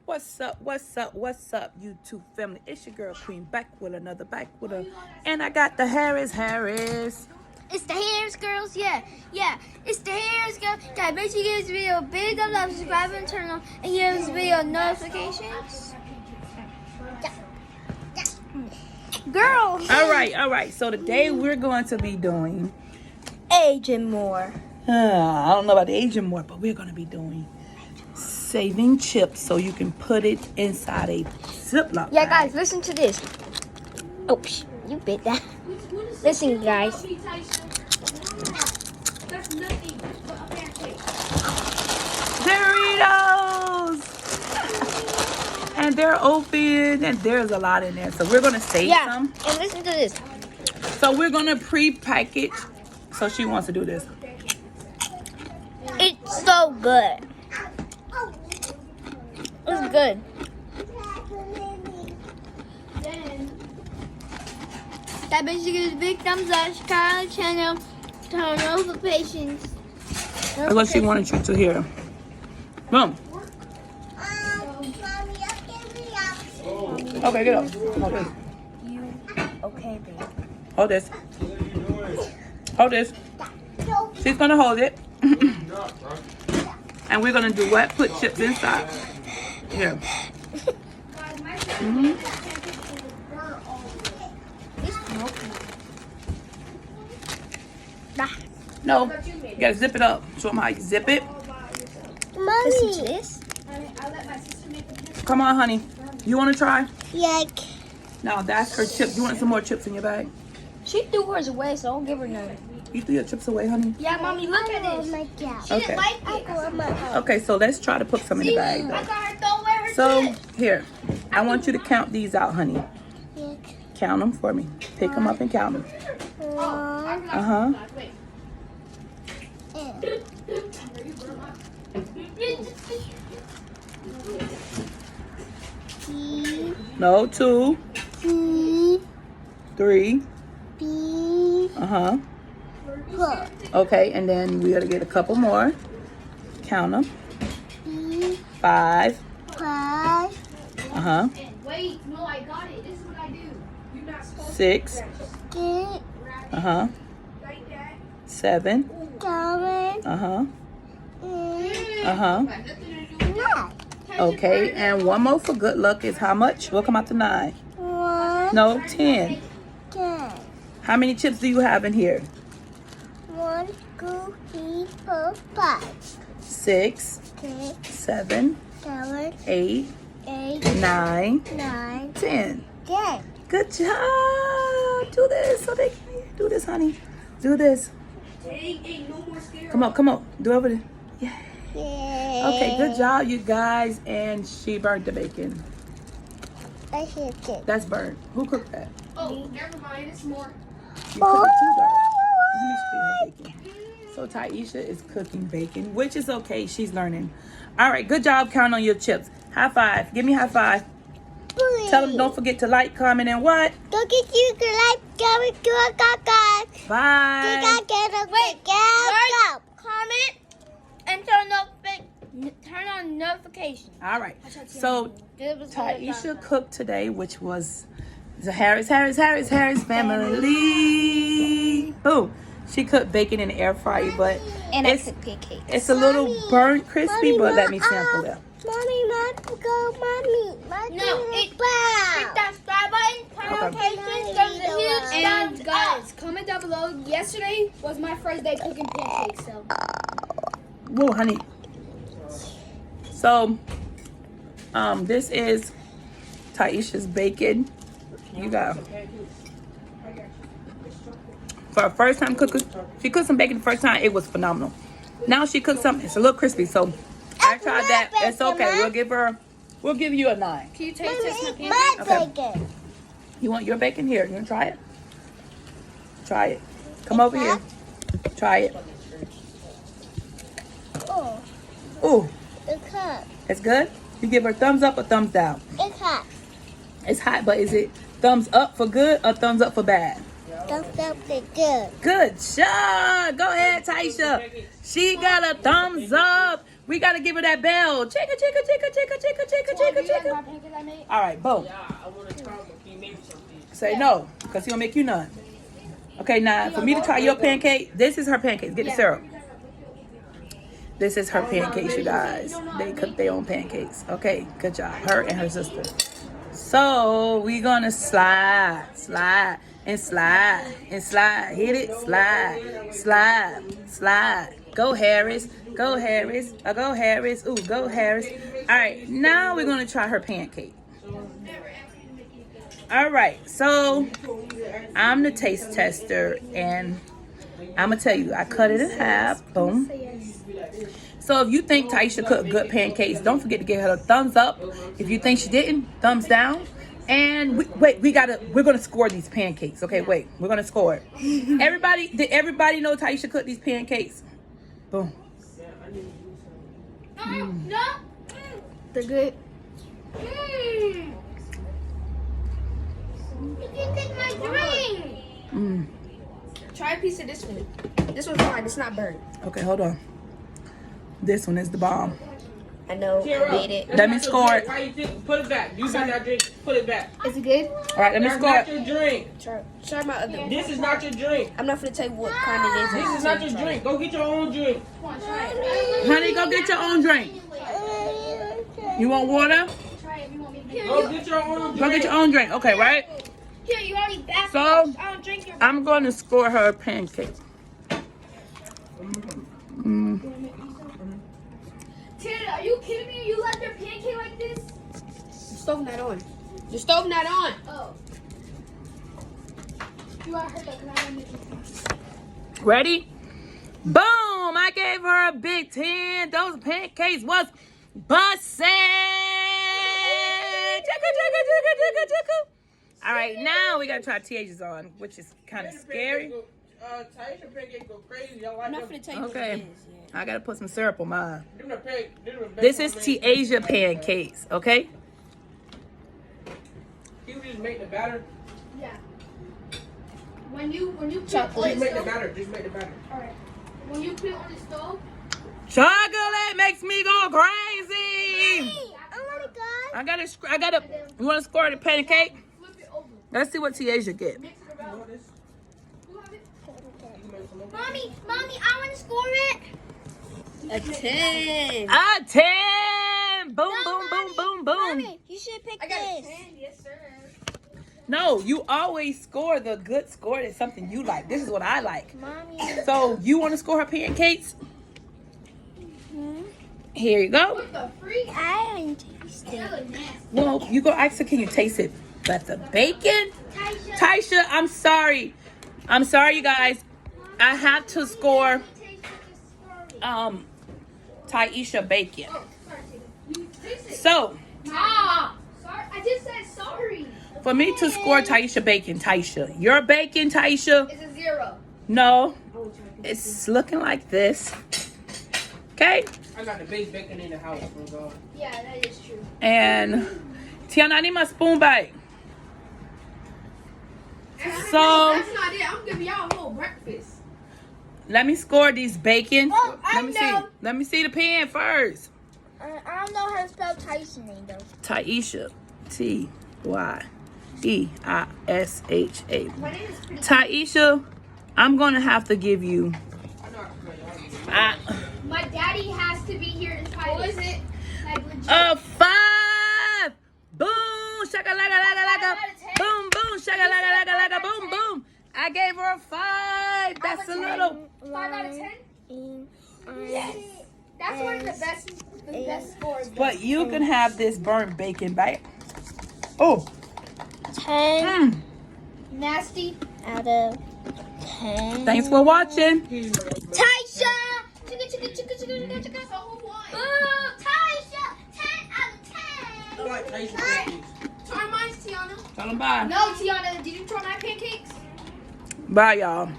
What's up, YouTube family? It's your girl Queen back with another and I got the Harris. It's the Harris girls, yeah. It's the Harris girls. Guys, make sure you give this video a big thumbs up, subscribe and turn on, and hear this video notifications. Girls. All right. So today we're going to be doing Aging more. I don't know about the aging more, but we're going to be doing saving chips so you can put it inside a Ziploc. Yeah, guys, listen to this. Oh, you bit that. Listen, guys. Doritos! And they're open, and there's a lot in there. So we're going to save some. And listen to this. So we're going to pre-package. So she wants to do this. It's so good. It's good. That bitch should give us a big thumbs up, subscribe to the channel, turn on notifications. That's what she wanted you to hear. Boom. Okay, get up. Hold this. Okay, babe. Hold this. Hold this. She's gonna hold it. And we're gonna do what? Put chips inside. Here. No, you gotta zip it up. Show them how you zip it. Listen to this. Come on, honey. You wanna try? Yuck. No, that's her chip. You want some more chips in your bag? She threw hers away, so don't give her none. You threw your chips away, honey? Yeah, Mommy, look at this. She didn't like it. Okay, so let's try to put some in the bag, I though. got her throw away her So, chips. here. I want you to count these out, honey. Count them for me. Pick them up and count them. Uh-huh. No, 2, 3. Uh-huh. Okay, and then we gotta get a couple more. Count them. 5. Uh-huh. Wait, no, I got it. This is what I do. You're not supposed 6. Uh-huh. 7. Uh-huh. Uh-huh. Okay, and one more for good luck is how much? We'll come out to 9. No, 10. How many chips do you have in here? 1, 2, 3, 4, 5, 6, 7, 8, 9, 10. Good job. Do this so they can do this, honey. Do this. Come on. Do over there. Yeah. Okay, good job, you guys. And she burnt the bacon. That's burnt. Who cooked that? Oh, never mind. It's more. You cooked it too, girl. Let me see her bacon. So Taisha is cooking bacon, which is okay. She's learning. All right, good job counting on your chips. High five. Give me a high five. Tell them don't forget to like, comment, and what? Don't get you to like, comment, do a gaga. Bye. Wait, comment, and turn on notifications. All right. So Taisha cooked today, which was the Harris family. Boom. She cooked bacon in the air fryer, but And I cooked pancakes. it's a little burnt crispy, but let me sample it. Mommy. No, hit that subscribe button, turn on notifications, And guys, comment down below. Yesterday was my first day cooking pancakes, so. Whoa, honey. So, this is Taisha's bacon. You got for her first time cooking. She cooked some bacon the first time. It was phenomenal. Now she cooked something. It's a little crispy. So I tried that. It's okay. We'll give you a 9. Can you taste my pancakes? Okay. You want your bacon here? You want to try it? Try it. Come over here. Try it. Ooh. It's good? You give her thumbs up or thumbs down? It's hot. It's hot, but is it thumbs up for good or thumbs up for bad? Thumbs up for good. Good job. Go ahead, Taisha. She got a thumbs up We gotta give her that bell. Chicka, chicka, chicka, chicka, chicka, chicka, chicka, chicka. All right, boom. I want to try, but can you make something? Say no, because he don't make you none. Okay, now for me to try your pancake, this is her pancakes. Get the syrup. This is her pancakes, you guys. They cook their own pancakes. Okay, good job. Her and her sister. So we're gonna slide, slide, and slide, and slide. Hit it, slide, slide, slide. Go Harris, go Harris, go Harris. Ooh, go Harris. All right, now we're gonna try her pancake. All right, so I'm the taste tester, and I'm gonna tell you, I cut it in half. Boom. So if you think Taisha cooked good pancakes, don't forget to give her a thumbs up. If you think she didn't, thumbs down. And we're gonna score these pancakes. Okay, wait, we're gonna score it. Did everybody know Taisha cooked these pancakes? Boom. No. They're good. You can take my drink. Try a piece of this one. This one's fine. It's not burnt. Okay, hold on. This one is the bomb. I know. I made it. Let me score it. Why you think? Put it back. You got that drink. Put it back. Is it good? All right, let me That's score not it. your drink. Try my other one. This is not your drink. I'm not gonna tell you what kind it is. This is not your drink. Go get your own drink. Honey, go get your own drink. You want water? Go get your own drink. Go get your own drink. Okay, right? Here, you already back. So, I don't drink your. I'm going to score her pancake. Ted, are you kidding me? You left your pancake like this? The stove not on. The stove not on. Oh. You are hurt because I don't make it. Ready? Boom! I gave her a big 10. Those pancakes was bussin'. Chicka, chicka, chicka, chicka, chicka. All right, now we gotta try Tia's on, which is kind of scary. Taisha pancakes go crazy. Y'all like I'm not them? gonna tell you Okay, what it is. Yeah. I gotta put some syrup on mine. Them the This is best Tia's pancakes, okay? You just make the batter. Yeah. When you put it on Just the make the stove. batter. Just make the batter. All right. When you put it on the stove. Chocolate makes me go crazy. I gotta. You wanna score the pancake? Flip it over. Let's see what Tia's get. Mix it around. You have it? Mommy, I want to score it. A 10. A 10. Boom, boom, boom, boom, boom. Mommy, you should pick I got a this. 10. Yes, sir. No, you always score the good score. That's something you like. This is what I like. Mommy. So you want to score her pancakes? Here you go. What the freak? I haven't tasted it. Well, you go ask her, can you taste it? But the bacon? Taisha, I'm sorry. I'm sorry, you guys. I have to score Taisha bacon. So, Ah, sorry. I just said sorry. for me to score Taisha bacon, Taisha, your bacon, Taisha, It's a 0. no, it's looking like this. Okay? I got the base bacon in the house. Oh God. Yeah, that is true. And Tiana, I need my spoon back. So, That's not it. I'm giving y'all a whole breakfast. let me score these bacon. Oh, I Let me see. know. Let me see the pan first. I don't know how to spell Tyson name though. Taisha. T-Y-E-I-S-H-A. My name is pretty. Taisha, I'm going to have to give you... My daddy has to be here to try What this. is it? Like legit. A 5! Boom! Shaka-laka-laka-laka. Boom, boom! Shaka-laka-laka-laka. Boom, boom! I gave her a 5. That's a little... 5 out of 10? Yes. That's one of the best scores. But you can have this burnt bacon back. Oh. 10. Nasty. Out of 10. Thanks for watching. Taisha! Chicka, chicka, chicka, chicka, chicka, chicka. So who won? Taisha! 10 out of 10. I like Taisha pancakes. Try mine, Tiana. Tell them bye. No, Tiana, did you try my pancakes? Bye, y'all.